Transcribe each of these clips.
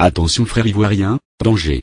Attention frères ivoiriens, danger.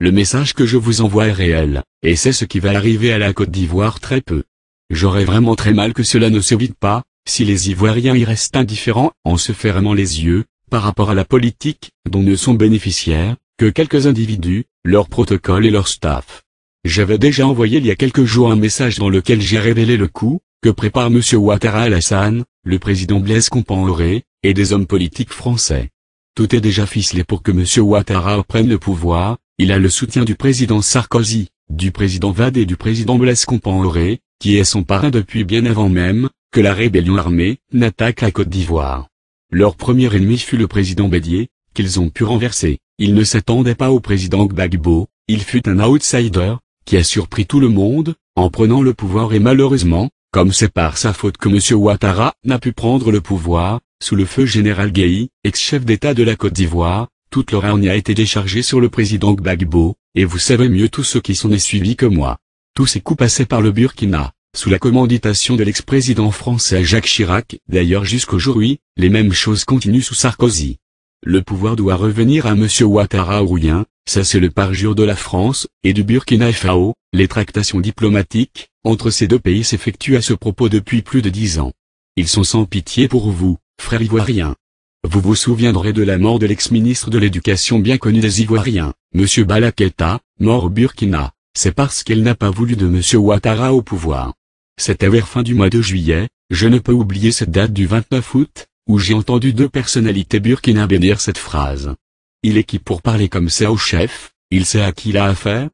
Le message que je vous envoie est réel, et c'est ce qui va arriver à la Côte d'Ivoire très peu. J'aurais vraiment très mal que cela ne s'évite pas, si les Ivoiriens y restent indifférents en se fermant les yeux, par rapport à la politique, dont ne sont bénéficiaires, que quelques individus, leur protocole et leur staff. J'avais déjà envoyé il y a quelques jours un message dans lequel j'ai révélé le coup, que prépare M. Ouattara Alassane, le président Blaise Compaoré, et des hommes politiques français. Tout est déjà ficelé pour que M. Ouattara prenne le pouvoir, il a le soutien du président Sarkozy, du président Wade et du président Blaise Compaoré, qui est son parrain depuis bien avant même, que la rébellion armée, n'attaque la Côte d'Ivoire. Leur premier ennemi fut le président Bédié, qu'ils ont pu renverser. Ils ne s'attendaient pas au président Gbagbo, il fut un outsider, qui a surpris tout le monde, en prenant le pouvoir et malheureusement, comme c'est par sa faute que M. Ouattara n'a pu prendre le pouvoir, sous le feu général Guèye, ex-chef d'État de la Côte d'Ivoire, toute leur hargne a été déchargée sur le président Gbagbo, et vous savez mieux tous ceux qui s'en est suivis que moi. Tous ces coups passaient par le Burkina, sous la commanditation de l'ex-président français Jacques Chirac. D'ailleurs jusqu'aujourd'hui, les mêmes choses continuent sous Sarkozy. Le pouvoir doit revenir à M. Ouattara ou rien, ça c'est le parjure de la France, et du Burkina Faso. Les tractations diplomatiques, entre ces deux pays s'effectuent à ce propos depuis plus de 10 ans. Ils sont sans pitié pour vous, frères ivoiriens. Vous vous souviendrez de la mort de l'ex-ministre de l'Éducation bien connu des Ivoiriens, M. Bala Keïta, mort au Burkina, c'est parce qu'elle n'a pas voulu de M. Ouattara au pouvoir. C'était vers fin du mois de juillet, je ne peux oublier cette date du 29 août, où j'ai entendu deux personnalités burkinabées dire cette phrase. Il est qui pour parler comme ça au chef, il sait à qui il a affaire?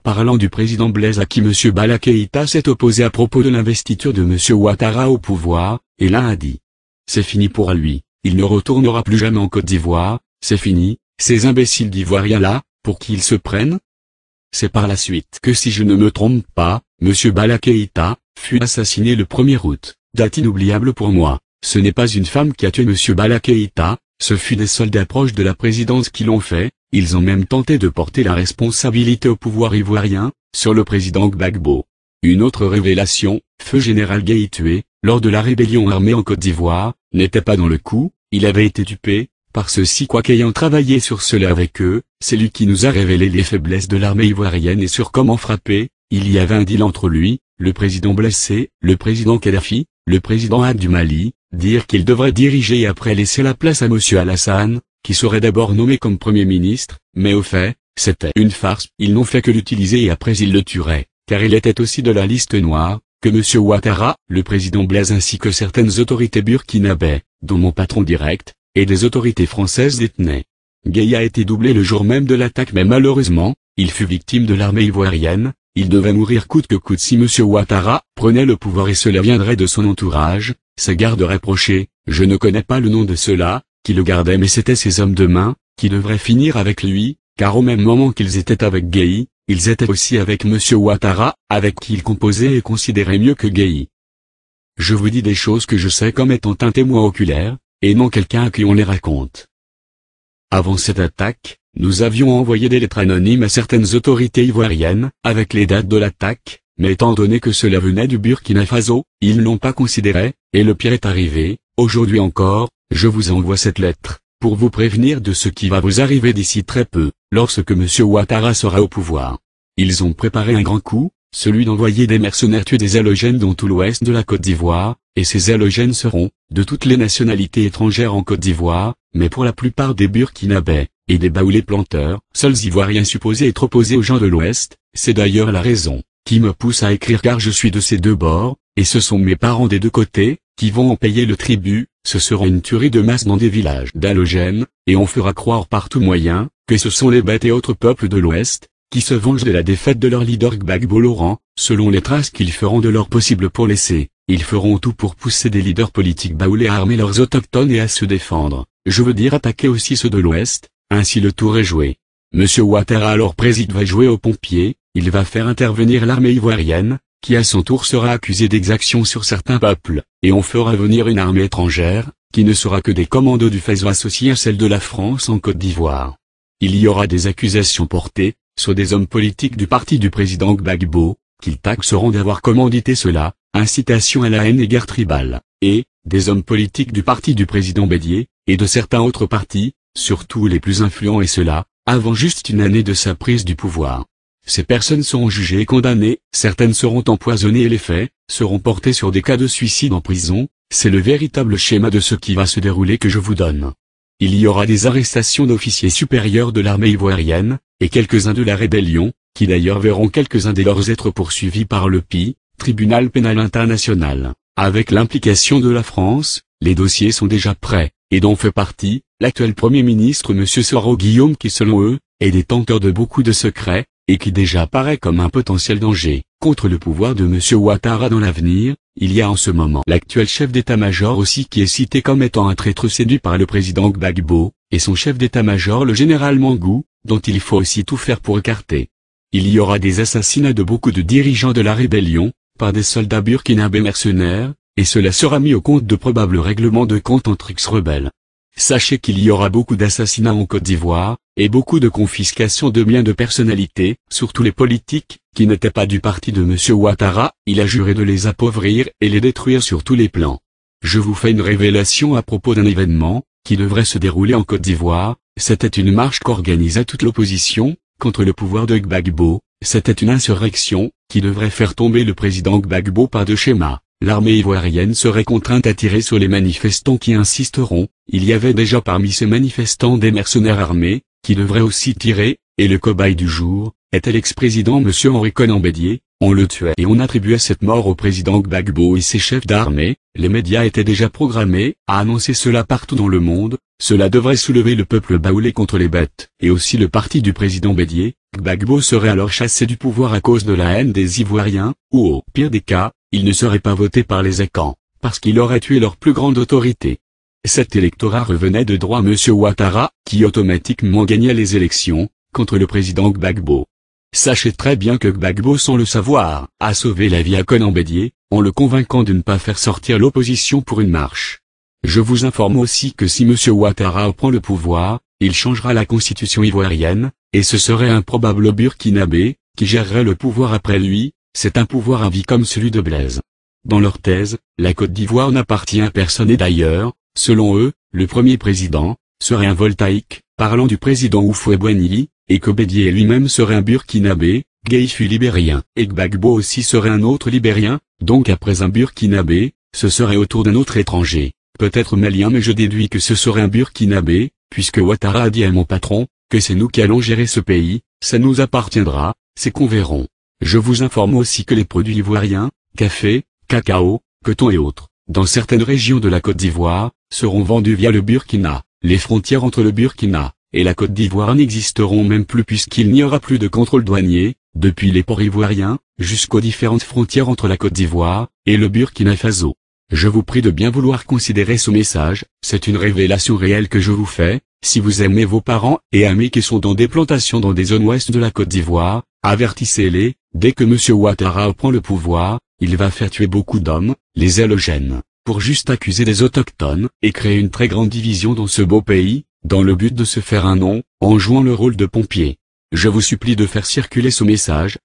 Parlant du président Blaise à qui M. Bala Keïta s'est opposé à propos de l'investiture de M. Ouattara au pouvoir, et l'un a dit. C'est fini pour lui, il ne retournera plus jamais en Côte d'Ivoire, c'est fini, ces imbéciles d'Ivoiriens-là, pour qui ils se prennent? C'est par la suite que si je ne me trompe pas, M. Bala Keïta fut assassiné le 1er août, date inoubliable pour moi. Ce n'est pas une femme qui a tué M. Bala Keïta, ce fut des soldats proches de la présidence qui l'ont fait, ils ont même tenté de porter la responsabilité au pouvoir ivoirien, sur le président Gbagbo. Une autre révélation, feu général Guèye tué, lors de la rébellion armée en Côte d'Ivoire, n'était pas dans le coup, il avait été dupé, par ceux-ci quoiqu'ayant travaillé sur cela avec eux, c'est lui qui nous a révélé les faiblesses de l'armée ivoirienne et sur comment frapper. Il y avait un deal entre lui, le président blessé, le président Kadhafi, le président Had du Mali, dire qu'il devrait diriger et après laisser la place à M. Alassane, qui serait d'abord nommé comme Premier ministre, mais au fait, c'était une farce. Ils n'ont fait que l'utiliser et après ils le tueraient, car il était aussi de la liste noire, que M. Ouattara, le président Blaise ainsi que certaines autorités burkinabées, dont mon patron direct, et des autorités françaises détenaient. Guèye a été doublé le jour même de l'attaque mais malheureusement, il fut victime de l'armée ivoirienne. Il devait mourir coûte que coûte si M. Ouattara prenait le pouvoir et cela viendrait de son entourage, ses gardes rapprochés, je ne connais pas le nom de ceux-là, qui le gardaient mais c'étaient ses hommes de main, qui devraient finir avec lui, car au même moment qu'ils étaient avec Guèye, ils étaient aussi avec M. Ouattara, avec qui ils composaient et considéraient mieux que Guèye. Je vous dis des choses que je sais comme étant un témoin oculaire, et non quelqu'un à qui on les raconte. Avant cette attaque, nous avions envoyé des lettres anonymes à certaines autorités ivoiriennes, avec les dates de l'attaque, mais étant donné que cela venait du Burkina Faso, ils n'ont pas considéré, et le pire est arrivé, aujourd'hui encore, je vous envoie cette lettre, pour vous prévenir de ce qui va vous arriver d'ici très peu, lorsque M. Ouattara sera au pouvoir. Ils ont préparé un grand coup, celui d'envoyer des mercenaires tuer des halogènes dans tout l'ouest de la Côte d'Ivoire, et ces halogènes seront, de toutes les nationalités étrangères en Côte d'Ivoire, mais pour la plupart des Burkinabés, et des baoulés planteurs, seuls Ivoiriens supposés être opposés aux gens de l'Ouest, c'est d'ailleurs la raison, qui me pousse à écrire car je suis de ces deux bords, et ce sont mes parents des deux côtés, qui vont en payer le tribut, ce sera une tuerie de masse dans des villages d'halogènes, et on fera croire par tout moyen, que ce sont les bêtes et autres peuples de l'Ouest, qui se vengent de la défaite de leur leader Gbagbo Laurent, selon les traces qu'ils feront de leur possible pour laisser, ils feront tout pour pousser des leaders politiques baoulés à armer leurs autochtones et à se défendre, je veux dire attaquer aussi ceux de l'Ouest. Ainsi le tour est joué. M. Ouattara alors président va jouer aux pompiers, il va faire intervenir l'armée ivoirienne, qui à son tour sera accusée d'exactions sur certains peuples, et on fera venir une armée étrangère, qui ne sera que des commandos du Faso associés à celle de la France en Côte d'Ivoire. Il y aura des accusations portées, sur des hommes politiques du parti du président Gbagbo, qu'ils taxeront d'avoir commandité cela, incitation à la haine et guerre tribale, et, des hommes politiques du parti du président Bédié, et de certains autres partis, surtout les plus influents et cela, avant juste une année de sa prise du pouvoir. Ces personnes seront jugées et condamnées, certaines seront empoisonnées et les faits seront portés sur des cas de suicide en prison. C'est le véritable schéma de ce qui va se dérouler que je vous donne. Il y aura des arrestations d'officiers supérieurs de l'armée ivoirienne, et quelques-uns de la rébellion, qui d'ailleurs verront quelques-uns de leurs être poursuivis par le PI, Tribunal pénal international. Avec l'implication de la France, les dossiers sont déjà prêts, et dont fait partie l'actuel Premier ministre M. Soro Guillaume qui selon eux, est détenteur de beaucoup de secrets, et qui déjà apparaît comme un potentiel danger contre le pouvoir de M. Ouattara dans l'avenir. Il y a en ce moment l'actuel chef d'état-major aussi qui est cité comme étant un traître séduit par le président Gbagbo, et son chef d'état-major le général Mangou, dont il faut aussi tout faire pour écarter. Il y aura des assassinats de beaucoup de dirigeants de la rébellion, par des soldats burkinabés mercenaires, et cela sera mis au compte de probables règlements de compte entre ex-rebelles. Sachez qu'il y aura beaucoup d'assassinats en Côte d'Ivoire, et beaucoup de confiscation de biens de personnalités, surtout les politiques, qui n'étaient pas du parti de M. Ouattara. Il a juré de les appauvrir et les détruire sur tous les plans. Je vous fais une révélation à propos d'un événement, qui devrait se dérouler en Côte d'Ivoire. C'était une marche qu'organisait toute l'opposition, contre le pouvoir de Gbagbo. C'était une insurrection, qui devrait faire tomber le président Gbagbo par deux schémas. L'armée ivoirienne serait contrainte à tirer sur les manifestants qui insisteront. Il y avait déjà parmi ces manifestants des mercenaires armés, qui devraient aussi tirer, et le cobaye du jour, était l'ex-président M. Henri Konan Bédié. On le tuait et on attribuait cette mort au président Gbagbo et ses chefs d'armée. Les médias étaient déjà programmés à annoncer cela partout dans le monde. Cela devrait soulever le peuple baoulé contre les bêtes, et aussi le parti du président Bédié. Gbagbo serait alors chassé du pouvoir à cause de la haine des Ivoiriens, ou au pire des cas, il ne serait pas voté par les Akans, parce qu'il aurait tué leur plus grande autorité. Cet électorat revenait de droit à M. Ouattara, qui automatiquement gagnait les élections, contre le président Gbagbo. Sachez très bien que Gbagbo, sans le savoir, a sauvé la vie à Konan Bédié, en le convainquant de ne pas faire sortir l'opposition pour une marche. Je vous informe aussi que si M. Ouattara prend le pouvoir, il changera la constitution ivoirienne, et ce serait un probable burkinabé, qui gérerait le pouvoir après lui. C'est un pouvoir à vie comme celui de Blaise. Dans leur thèse, la Côte d'Ivoire n'appartient à personne et d'ailleurs, selon eux, le premier président serait un voltaïque, parlant du président Houphouët-Boigny, et que Bédié lui-même serait un burkinabé, Gueye libérien, et Gbagbo aussi serait un autre libérien. Donc après un burkinabé, ce serait au tour d'un autre étranger, peut-être malien, mais je déduis que ce serait un burkinabé, puisque Ouattara a dit à mon patron, que c'est nous qui allons gérer ce pays, ça nous appartiendra, c'est qu'on verront. Je vous informe aussi que les produits ivoiriens, café, cacao, coton et autres, dans certaines régions de la Côte d'Ivoire, seront vendus via le Burkina. Les frontières entre le Burkina et la Côte d'Ivoire n'existeront même plus puisqu'il n'y aura plus de contrôle douanier, depuis les ports ivoiriens, jusqu'aux différentes frontières entre la Côte d'Ivoire et le Burkina Faso. Je vous prie de bien vouloir considérer ce message, c'est une révélation réelle que je vous fais. Si vous aimez vos parents et amis qui sont dans des plantations dans des zones ouest de la Côte d'Ivoire, avertissez-les. Dès que M. Ouattara prend le pouvoir, il va faire tuer beaucoup d'hommes, les halogènes, pour juste accuser des autochtones, et créer une très grande division dans ce beau pays, dans le but de se faire un nom, en jouant le rôle de pompier. Je vous supplie de faire circuler ce message.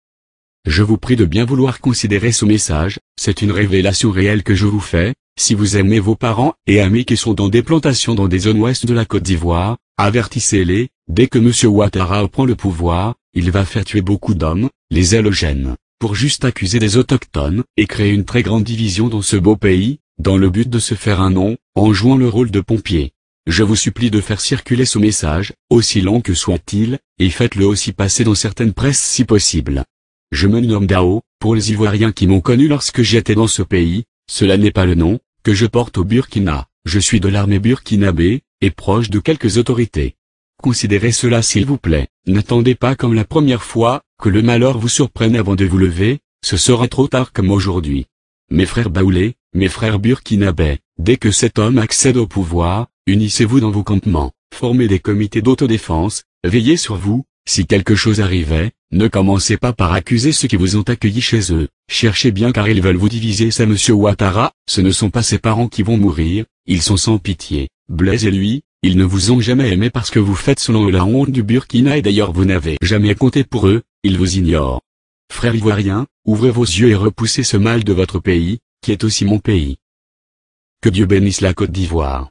Je vous prie de bien vouloir considérer ce message, c'est une révélation réelle que je vous fais. Si vous aimez vos parents et amis qui sont dans des plantations dans des zones ouest de la Côte d'Ivoire, avertissez-les. Dès que M. Ouattara prend le pouvoir, il va faire tuer beaucoup d'hommes, les halogènes, pour juste accuser des autochtones, et créer une très grande division dans ce beau pays, dans le but de se faire un nom, en jouant le rôle de pompier. Je vous supplie de faire circuler ce message, aussi long que soit-il, et faites-le aussi passer dans certaines presses si possible. Je me nomme Dao, pour les Ivoiriens qui m'ont connu lorsque j'étais dans ce pays, cela n'est pas le nom que je porte au Burkina, je suis de l'armée burkinabé, et proche de quelques autorités. Considérez cela s'il vous plaît, n'attendez pas comme la première fois, que le malheur vous surprenne avant de vous lever, ce sera trop tard comme aujourd'hui. Mes frères baoulés, mes frères burkinabés, dès que cet homme accède au pouvoir, unissez-vous dans vos campements, formez des comités d'autodéfense, veillez sur vous. Si quelque chose arrivait, ne commencez pas par accuser ceux qui vous ont accueillis chez eux, cherchez bien car ils veulent vous diviser. C'est M. Ouattara, ce ne sont pas ses parents qui vont mourir, ils sont sans pitié. Blaise et lui, ils ne vous ont jamais aimé parce que vous faites selon eux la honte du Burkina et d'ailleurs vous n'avez jamais compté pour eux, ils vous ignorent. Frères ivoiriens, ouvrez vos yeux et repoussez ce mal de votre pays, qui est aussi mon pays. Que Dieu bénisse la Côte d'Ivoire.